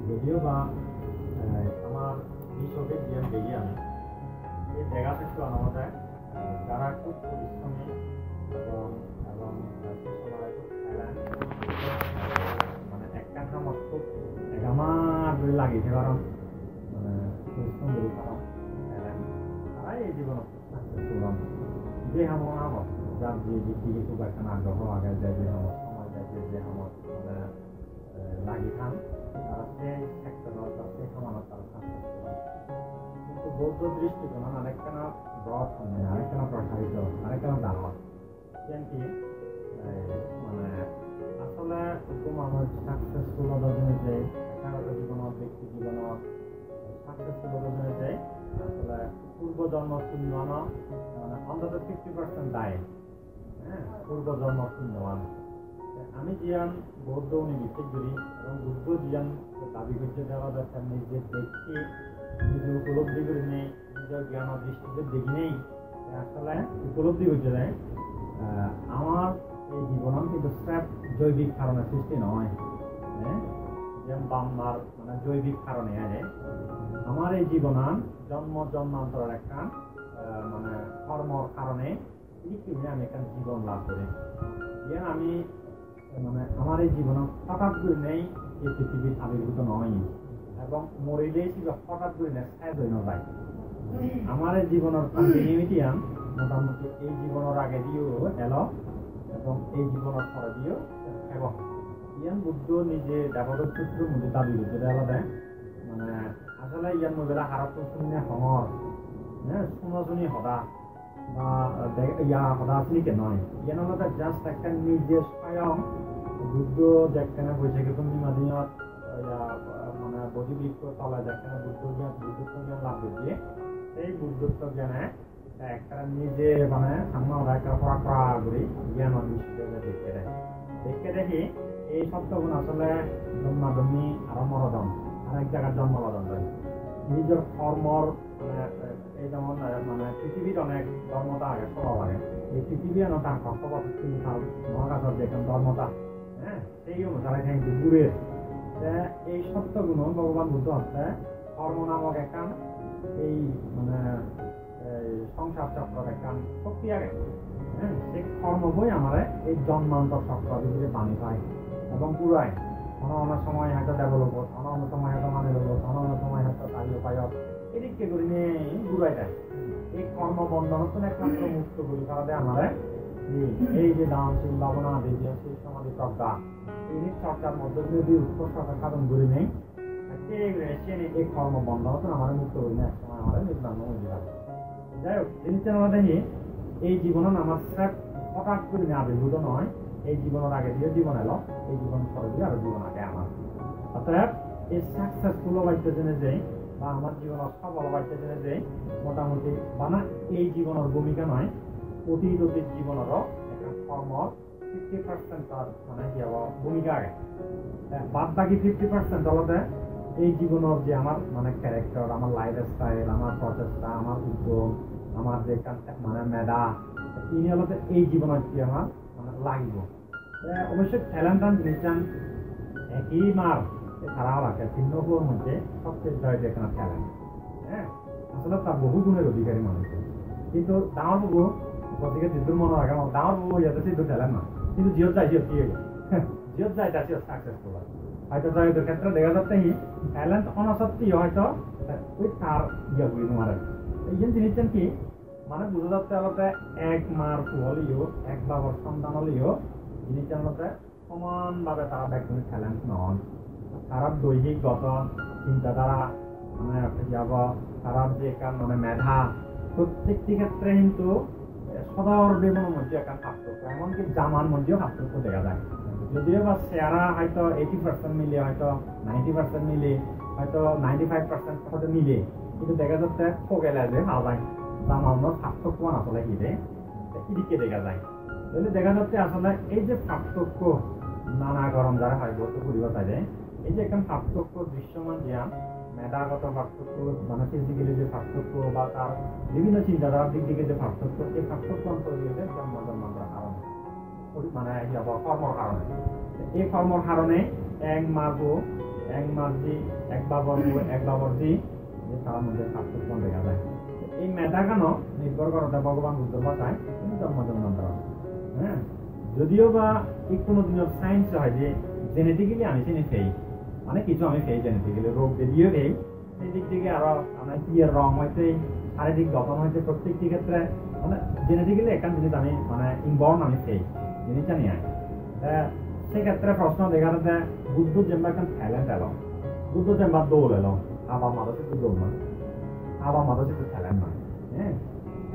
যদিও বা আমার বিশ্বকের জ্ঞান দেখি আমি এই জায়গা থেকে আমাদের যারা খুব পরিশ্রমী এবং এবং মানে একটা আমার খুব আমার লাগিয়েছে কারণ মানে পরিশ্রম করি কারণ তারাই এই জীবনে যে আমার আমার যার যে দিকে খুব একটা আগ্রহ আগে যায় যে আমার সময় যায় যে আমার লাগি খান তারা সেই সেক্টর সেই সমানত তারা কিন্তু বৌদ্ধ দৃষ্টিকোণ আরেকখানা ব্রড আরেকখানা প্রসারিত আরেকখানা দাওয়াত কি মানে আসলে মানুষ সাকসেসফুল হওয়ার জন্য যে একাগ্র জীবনত ব্যক্তি জীবনত সাকসেসফুল হওয়ার জন্য যে আসলে পূর্বজন্ম শূন্যমান মানে অন্তত 50% দায় হ্যাঁ পূর্বজন্ম শূন্যমান আমি জিয়ান বৌদ্ধ উনি বিশ্বাস করি এবং বুদ্ধ জিয়ান দাবি করছে দেওয়া যাচ্ছে নিজের দেখছি নিজে উপলব্ধি করে নেই নিজের জ্ঞান দৃষ্টিতে দেখি নেই আসলে উপলব্ধি করছে দেয় আমার এই জীবন কিন্তু স্রেফ জৈবিক কারণে সৃষ্টি নয় হ্যাঁ যেমন বাম্মার মানে জৈবিক কারণে আছে আমার এই জীবনান জন্ম জন্মান্তরের একটা মানে কর্মর কারণে আমি একটা জীবন লাভ করি যেন আমি মানে আমার এই জীবন হঠাৎ করে নেই এই পৃথিবীর আবির্ভূত নয় এবং মরিলেই হঠাৎ করে নেই শেষ হয়ে যায় আমার এই জীবনের কন্টিনিউটি মোটামুটি এই জীবনের আগে দিয়েও এলো এবং এই জীবনের পরে দিয়েও এবং ইয়ান বুদ্ধ নিজে দেবদর সূত্র মধ্যে দাবি করছে দেওয়া দেয় মানে আসলে ইয়ান মধ্যে হারত শূন্য হঙর হ্যাঁ শুনি হদা বা ইয়া হদা আসলিকে নয় ইয়ান হলো জাস্ট একটা নিজে স্বয়ং বুদ্ধ যেখানে বৈশাখী পূর্ণিমা দিনত মানে বধিবৃক্ষ তলা যেখানে বুদ্ধত্ব জ্ঞান লাভ করছে সেই বুদ্ধত্ব জ্ঞানে একটা নিজে মানে আমরা একটা পড়া করি জ্ঞান দেখে দেখি এই সপ্তগুণ আসলে জন্মাদমী আর মরদম আর এক জায়গার জন্মলদন দেয় নিজের কর্মর এই যেমন মানে পৃথিবীর অনেক ধর্মতা আগে স্বভাব আগে এই পৃথিবী তার কর্তব্য মহাকাশের যেখানে ধর্মতা হ্যাঁ সেই অনুসারে কিন্তু দূরের এই সত্যগুণ ভগবান বুদ্ধ হচ্ছে কর্ম নামক একটা এই মানে সংসার চক্র একটা শক্তি আগে হ্যাঁ সেই কর্ম বই আমার এই জন্মান্তর চক্র ভিতরে পানি পায় এবং পুরায় অন্য সময় হয়তো ডেভেলপ হোক অন্য সময় হয়তো মানে লোক অন্য সময় হয়তো কাজে পায় এদিকে করে নিয়ে ঘুরাই দেয় এই কর্মবন্ধন হচ্ছে একমাত্র মুক্ত করি কারণে আমার এই যে দানশীল ভাবনা দিয়ে সেই সমাধি প্রজ্ঞা এই চর্চার মধ্যে যদি উৎকর্ষতা সাধন করে নেই এই কর্মবন্ধন হচ্ছে আমার মুক্ত করি না একসময় আমার নির্বাণ হয়ে যাবে যাই হোক জিনিসটা আমরা দেখি এই জীবন আমার স্রেফ হঠাৎ করে নিয়ে আবির্ভূত নয় এই জীবনের আগে দিয়ে জীবন এলো এই জীবন পরে দিয়ে আরো জীবন আগে আমার অর্থাৎ এই সাকসেসফুল হওয়ার জন্য যে বা আমার জীবনের সফল হওয়ার জন্য যে মোটামুটি বা না এই জীবনের ভূমিকা নয় অতীত জীবনেরও একটা কর্ম 50% তার মানে কি ভূমিকা আগে বাদ বাকি 50% হলতে এই জীবনের যে আমার মানে ক্যারেক্টার আমার লাইফ স্টাইল আমার প্রচেষ্টা আমার উদ্যোগ আমার যে মানে মেধা ইনি হলতে এই জীবনের কি আমার মানে লাগিব অবশ্যই ট্যালেন্টান জিনিসটা একই মার খারাপ আছে চিহ্নগুলোর মধ্যে সবচেয়ে জয় যেখানে ট্যালেন্ট হ্যাঁ আসলে তার বহু গুণের অধিকারী মানুষ কিন্তু ডাঙর বাবু গতিকে যিটো মনে রাখে ডাঙর বাবু ইয়াতে সিদ্ধ ট্যালেন্ট না কিন্তু জিয়ত যায় জিয়ত কি জিয়ত যায় তা জিয়ত সাকসেসফুল হয় হয়তো জয়ের ক্ষেত্রে দেখা যাচ্ছে কি ট্যালেন্ট অনাসত্ত্বেও হয়তো ওই তার ইয়ে হয়ে মারে এই জিনিসটা কি মানে বুঝা যাচ্ছে আলাদা এক মার হলেও এক বাবার সন্তান হলেও জিনিসটা আলাদা সমানভাবে তারা একজনের ট্যালেন্ট নন তারা দৈহিক গঠন চিন্তাধারা মানে যাব তারা যে মানে মেধা প্রত্যেকটি ক্ষেত্রে কিন্তু সদার বেমনের মধ্যে একটা পার্থক্য এমনকি জামার মধ্যেও পার্থক্য দেখা যায় যদিও বা চেহারা হয়তো 80% মিলে হয়তো 90% মিলে হয়তো 95% হয়তো মিলে কিন্তু দেখা যাচ্ছে খোগেলা যে ভাবাই জামার পার্থক্য আসলে কি রে এদিকে দেখা যায় তাহলে দেখা যাচ্ছে আসলে এই যে পার্থক্য নানা গরম যারা হয় বলতে পরিব তাইলে এই যে একদম পার্থক্য দৃশ্যমান জ্ঞান মেধাগত পার্থক্য মানে ফিজিক্যালি যে পার্থক্য বা তার বিভিন্ন চিন্তাধারার দিক থেকে যে পার্থক্য এই পার্থক্য অন্তর্গত জন্ম জন্মান্তর কারণ মানে কর্মর কারণে এই কর্মর কারণে এক মার্জি এক বাবরজি তার মধ্যে পার্থক্য দেখা যায় এই মেধা কেন নির্ভর করতে ভগবান বুদ্ধ ভাষায় জন্ম জন্মান্তর হ্যাঁ যদিও বা কোনো দিনের সায়েন্স হয় যে জেনেটিক্যালি আমি চিনি ফেই মানে কিছু আমি ফেই জেনেটিক্যালি রোগ বেরিয়ে ফেই সেই দিক থেকে আরো আমার ইয়ের রং হয়েছে শারীরিক গঠন হয়েছে প্রত্যেকটি ক্ষেত্রে মানে জেনেটিক্যালি একটা জিনিস আমি মানে ইনবর্ন আমি ফেই জিনিস জানি সেক্ষেত্রে প্রশ্ন দেখা যাচ্ছে বুদ্ধ যেমন একটা ট্যালেন্ট এলো বুদ্ধ যেমন দৌড় এলো আবার মাদক একটু দৌড় না আবার মাদক একটু ট্যালেন্ট না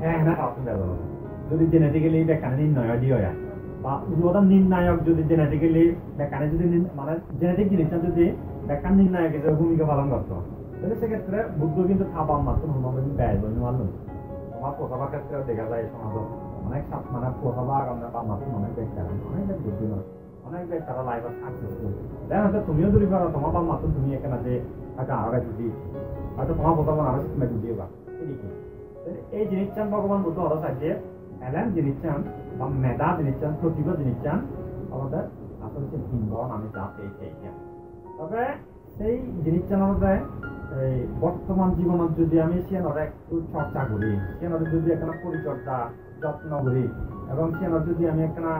হ্যাঁ না যদি জেনেটিক্যালি ব্যাখ্যা নির্ণয় দিয়ে হয় বা উদাহরণ নির্ণায়ক যদি জেনেটিক্যালি ব্যাখ্যানে যদি মানে জেনেটিক জিনিসটা যদি ব্যাখ্যা নির্ণায়ক হিসেবে ভূমিকা পালন করতো তাহলে সেক্ষেত্রে বুদ্ধ কিন্তু খাবার মাত্র হনুমান ব্যয় বলে মানল তোমার প্রথাবার ক্ষেত্রেও দেখা যায় সমাজ অনেক মানে প্রথাবার বা মাত্র অনেক ব্যাখ্যা অনেক বুদ্ধি নয় অনেক ব্যাখ্যা লাইফ সাকসেসফুল দেন হয়তো তুমিও যদি পারো তোমার বা মাত্র তুমি এখানে যে হয়তো আরো যদি হয়তো তোমার প্রথাবার আরো তুমি বুঝিয়ে বা এই জিনিসটা ভগবান বুদ্ধ আরো চাইছে এলেন জিনিস চান বা মেধা জিনিস চান প্রতিভা জিনিস চান আমাদের আসলে হচ্ছে ভিন্নবর্ণ আমি যা পেয়েছি তবে সেই জিনিসটা আমাদের এই বর্তমান জীবনত যদি আমি সেনারে একটু চর্চা করি সেনারে যদি একটা পরিচর্যা যত্ন করি এবং সেনার যদি আমি একটা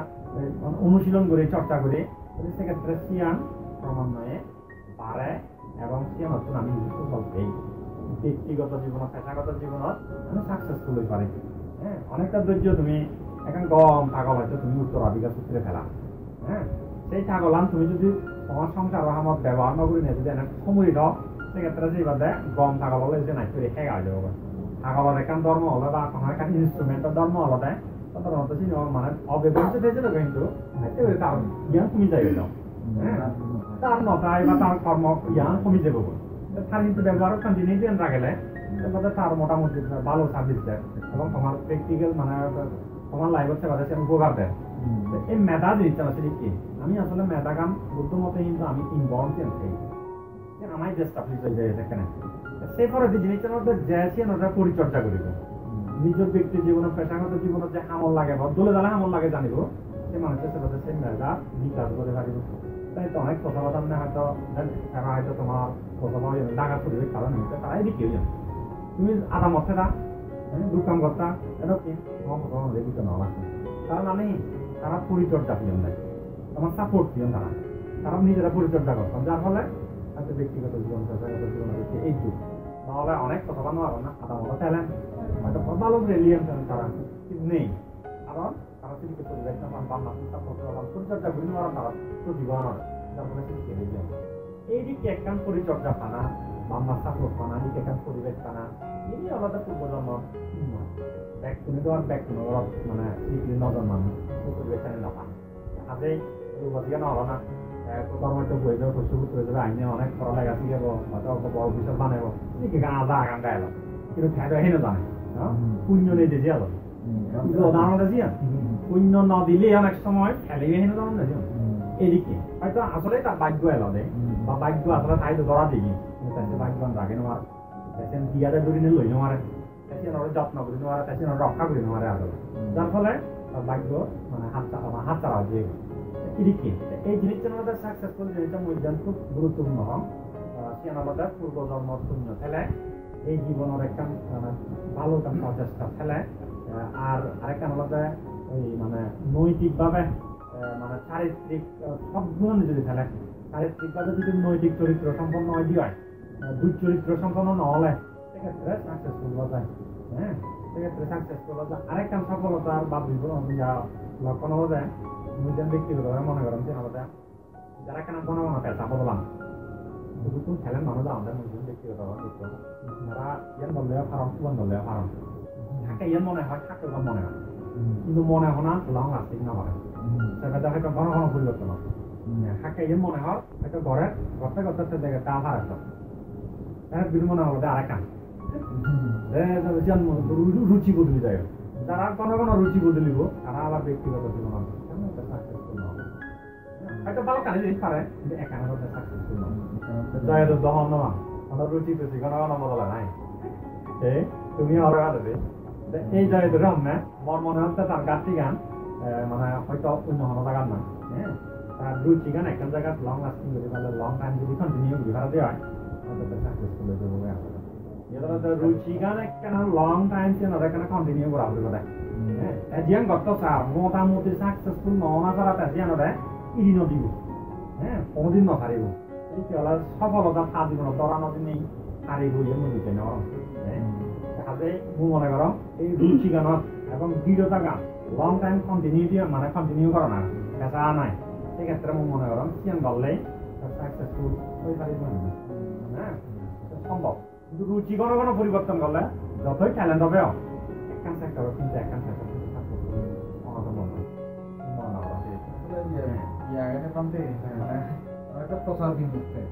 অনুশীলন করি চর্চা করি তাহলে সেক্ষেত্রে সিয়ান ক্রমান্বয়ে বাড়ে এবং সিয়ান হচ্ছে আমি বলতেই ব্যক্তিগত জীবনত পেশাগত জীবনত আমি সাকসেসফুল হয়ে পারি হ্যাঁ অনেকটা ধৈর্য তুমি এখন গম ছাগল হয়তো তুমি উত্তরাধিকার সূত্রে ফেলা হ্যাঁ সেই ছাগলান তুমি যদি তোমার সংসার আমার ব্যবহার নকরি না যদি এনে সময় দাও সেক্ষেত্রে সেইভাবে গম ছাগল হলে যে নাই করে খেয়ে যাব ছাগলের এখন ধর্ম হলে বা কোনো একটা ইনস্ট্রুমেন্টের ধর্ম হলে দেয় সাধারণত মানে অব্যবহৃত হয়েছিল কিন্তু তার জ্ঞান কমে যাই যাও হ্যাঁ তার নতায় বা তার কর্ম জ্ঞান কমে যাবো তার কিন্তু ব্যবহার কন্টিনিউ রাখলে তার মোটামুটি ভালো সার্ভিস দেয় এবং তোমার প্র্যাকটিক্যাল মানে তোমার লাইফের সেবা দেয় উপকার দেয় এই মেধা জিনিসটা আসলে কি আমি আসলে মেধা গান বুদ্ধ মতে কিন্তু আমি ইনবর্ন চেঞ্জ আমার যে স্টাবলিশ হয়ে যায় এখানে সেই পরে যে জিনিসটার মধ্যে যে ওটা পরিচর্যা করিব নিজের ব্যক্তি জীবনের পেশাগত জীবনের যে আমল লাগে বা দলে দলে আমল লাগে জানিব সে মানুষের সেবাতে সেই মেধা বিকাশ করে থাকিব তাই তো অনেক কথাবার্তা মানে হয়তো তারা হয়তো তোমার কথা ডাকা পরিবেশ কারণ হচ্ছে তারাই বিক্রি হয়ে যাবে তুমি আধা মধ্যে না দুকাম করতা এটা কি তোমার কথা হলে দিতে না লাগবে তারা মানে তারা পরিচর্যা পিয়ন দেয় তোমার সাপোর্ট পিয়ন তারা নিজেরা পরিচর্যা করতাম যার ফলে হয়তো ব্যক্তিগত জীবন পেশাগত জীবন হচ্ছে এই যুগ নাহলে অনেক কথা বানো হবে না আধা মতো ট্যালেন্ট হয়তো ভালো ব্রিলিয়ান্ট তারা কিন্তু নেই কারণ তারা যদি পরিবেশ না বাংলা পরিচর্যা করি না তারা তো জীবন যার ফলে তিনি কেড়ে যায় এই দিকে একখান পরিচর্যা পানা বাংলা সাপোর্ট পানা দিকে একখান পরিবেশ পানা ini আলাদা পূর্বজন্ম ব্যাক তুমি তো আর ব্যাক কোনো মানে নজর মানুষ পরিবেশনে না পান আজে রূপদিকে না হলো না কর্ম একটা বই দেবো প্রস্তুত হয়ে যাবে আইনে অনেক পড়ালেখা শিখাব হয়তো বড় বিষয় বানাবো কি আধা আগানটা এলো কিন্তু ঠাই হেন জানে পুণ্য নেই যে আলো উদাহরণ আছে পুণ্য ন দিলে অনেক সময় ফেলে হেন জানো না এদিকে হয়তো আসলে তার ভাগ্য এলো দেয় বা ভাগ্য আসলে ঠাই ধরা দিই ভাগ্য রাখে নেওয়ার দিয়াতে ধরে নিয়ে লই নেওয়ারে যত্ন করে নেওয়ারে রক্ষা করে নেওয়ারে আসলে যার ফলে তার ভাগ্য মানে হাত ছাড়া হচ্ছে এদিকে এই জিনিসটা আমাদের সাকসেসফুল জিনিসটা মূল্যায়ন খুব গুরুত্বপূর্ণ হন সে আমাদের পূর্বজন্ম শূন্য ফেলে এই জীবনের একটা ভালো একটা প্রচেষ্টা ফেলে আর আরেকটা আমাদের ওই মানে নৈতিকভাবে মানে চারিত্রিক সবগুলো যদি ফেলে চারিত্রিকভাবে যদি নৈতিক চরিত্র সম্পন্ন হয় দিয়ে হয় দুঃচরিত্র সম্পন্ন নহলে সেক্ষেত্রে সাকসেসফুল হওয়া যায় হ্যাঁ সেক্ষেত্রে সাকসেসফুল হওয়া যায় আরেকটা সফলতার বা লক্ষণ হওয়া যায় মুজন ব্যক্তিগতভাবে মনে করেন যে আমাদের যারা কেন কোনো পেশা বদলাম শুধু তুমি খেলেন মানুষ আমাদের মুজন ব্যক্তিগতভাবে তারা ইয়ান বললেও কারণ সুবন বললেও কারণ থাকে ইয়ান মনে হয় থাকে মনে হয় কিন্তু মনে হয় না লং লাস্টিং না পারে সেটা হয়তো ঘন ঘন পরিবর্তন হয় থাকে ইয়ান মনে হয় হয়তো ঘরে ঘরতে ঘরতে দেখে তা ভার একটা তার বিরমনে হলো আরেকটা রুচি বদলি যায় যারা কোনো কোনো রুচি বদলিব তারা আবার ব্যক্তিগত জীবন সাকসেসফুল হবে হয়তো ভালো কানে দিতে পারে কিন্তু একানের মধ্যে সাকসেসফুল নয় জয় তো দহন না আমরা রুচি পেয়েছি কোনো কোনো বদলা নাই তুমি আরো আদবে এই জয় তো রম না মন মনে হচ্ছে তার গাছটি গান মানে হয়তো অন্য হলো লাগান না হ্যাঁ তার রুচি গান একটা জায়গা লং লাস্টিং যদি তাহলে লং টাইম যদি কন্টিনিউ যদি করা দেওয়া হয় তাহলে সাকসেসফুল হয়ে যাবে এটা রুচি গান একটা লং টাইম সে না এখানে কন্টিনিউ করা হবে কথা হ্যাঁ জিয়ান গত স্যার মোটামুটি সাকসেসফুল ননা করা তার জিয়ান ওটা ইদিন দিব হ্যাঁ কোনোদিন নহারিব এই কি হল সফলতা ফা দিব না দরানো দিন হারিব ইয়ে মনে বুঝে না তাহলে মোৰ মনে করো এই রুচি গানত এবং দৃঢ়তা গান লং টাইম কন্টিনিউটি মানে কন্টিনিউ করো না পেঁচা নাই সেক্ষেত্রে মোৰ মনে করো সিয়ান গলেই সাকসেসফুল হয়ে পারিব হ্যাঁ সম্ভব কিন্তু রুচি কোনো কোনো পরিবর্তন করলে যতই ট্যালেন্ট হবে একখান সেক্টর কিন্তু একখান সেক্টর জায়গাটা পান্তে একটা প্রচার বিমুখে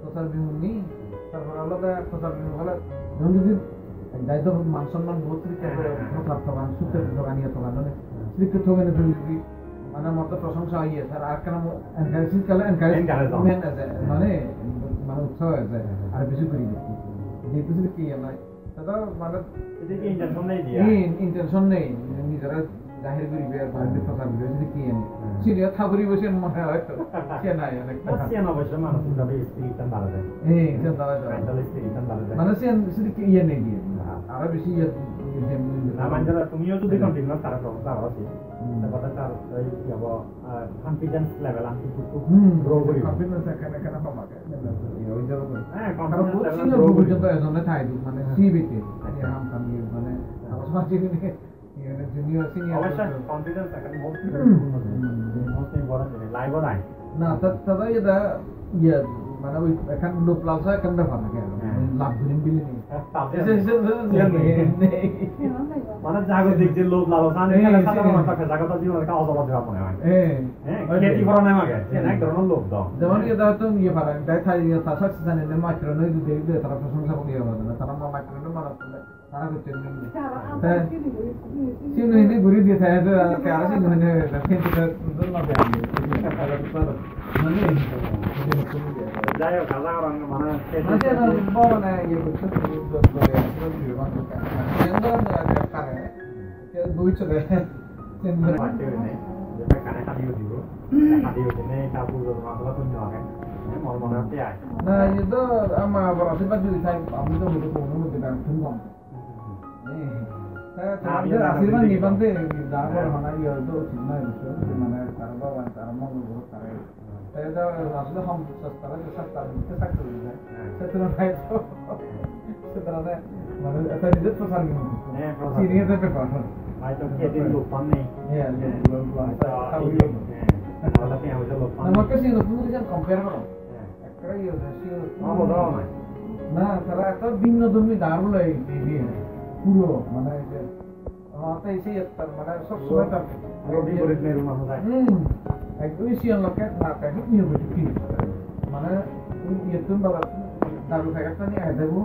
প্রচার বিমুখ নেই তারপর আলাদা প্রচার বিমুখ হলে ধরুন যদি দায়িত্ব মান সম্মান বহুত প্রচার থাকান সুখের দোকানিয়া থাকান মানে স্লিপকে থবে না যদি মানে আমার তো প্রশংসা হইয়ে স্যার আর কেন এনকারেজিং করলে এনকারেজমেন্ট আছে মানে মানে উৎসাহ আছে আর বেশি করি যেহেতু কি নাই দাদা মানে এদিকে ইন্টেনশন নেই দিয়া ইন্টেনশন নেই নিজেরা জাহির করিবে আর বাইরে প্রচার করিবে যদি কি এনে সিরিয়াস থাকরি বসে মনে হয় তো কে নাই অনেক সিয়ান অবশ্য মানসিক ভাবে স্পিরিটান বাড়া যায় এটা দাদা মেন্টাল স্পিরিটান বাড়া যায় মানে সিয়ান যদি কি ইয়ে নেই দিয়ে আর বেশি ইয়ে না মানে তুমিও যদি কন্টিনিউ তারা প্রবলেম আছে কথা তার এই কি হবে কনফিডেন্স লেভেল আমি খুব গ্রো করি কনফিডেন্স এখানে কেন কমাকে ওই যাবো হ্যাঁ কনফিডেন্স লেভেল গ্রো পর্যন্ত এজন্য থাই মানে সিবিতে হাম কামি মানে আমার সাথে জুনিয়র সিনিয়র অবশ্য কনফিডেন্স এখানে মোস্ট ইম্পর্টেন্ট লাইভ নাই না দাদা এটা ইয়ে মানে ওই এখান লোক লালসা এখান ব্যাপার থাকে লাভ ধরিম বিলি নেই মানে জাগতিক যে লোক লালসা নেই সাধারণ মানুষ জাগত জীবনের একটা অজব দেওয়া মনে হয় খেতি করা নাই মাগে এক ধরনের লোক দাও যেমন ইয়ে দাও তো ইয়ে পারে তাই থাই ইয়ে তা সাকসেস জানে না মাত্র নয় দুই দুই তারা প্রশংসা করি হবে না তারা মাত্র নয় মানে তারা করতে নেই সিন হিন্দি ঘুরি দিয়ে থাকে তো আর সিন মানে কিন্তু তো না দেয় মানে যাই হোক গাজা রং মানে মানে না ইয়ে করতে করে দুই চলে কানে খাদিও দিব খাদিও দিনে কাপড় মামলা তো নয় মন মনে হতে আয় না itu ama asyik jadi saya kami itu butuh umum kita tumpang saya asyik nih bante dapat mana ya itu cuma itu mana karena karena mau buat karya saya itu asyik ham setelah itu sakit saya terus kayak itu setelah mana saya itu pesan gitu sini itu pesan itu jadi lupa nih ya lupa tahu itu kalau tapi yang udah lupa nah makanya sih itu kan compare kok না তারা একটা বিনোদনী দারুণ পুরো মানে মাথা এসে মানে সবসময় তার একদমই সিয়ান লোকে না থাকে নিয়ে বসে কি মানে ইয়ে তুমি বাবা দারু প্যাকেটটা নিয়ে দেবো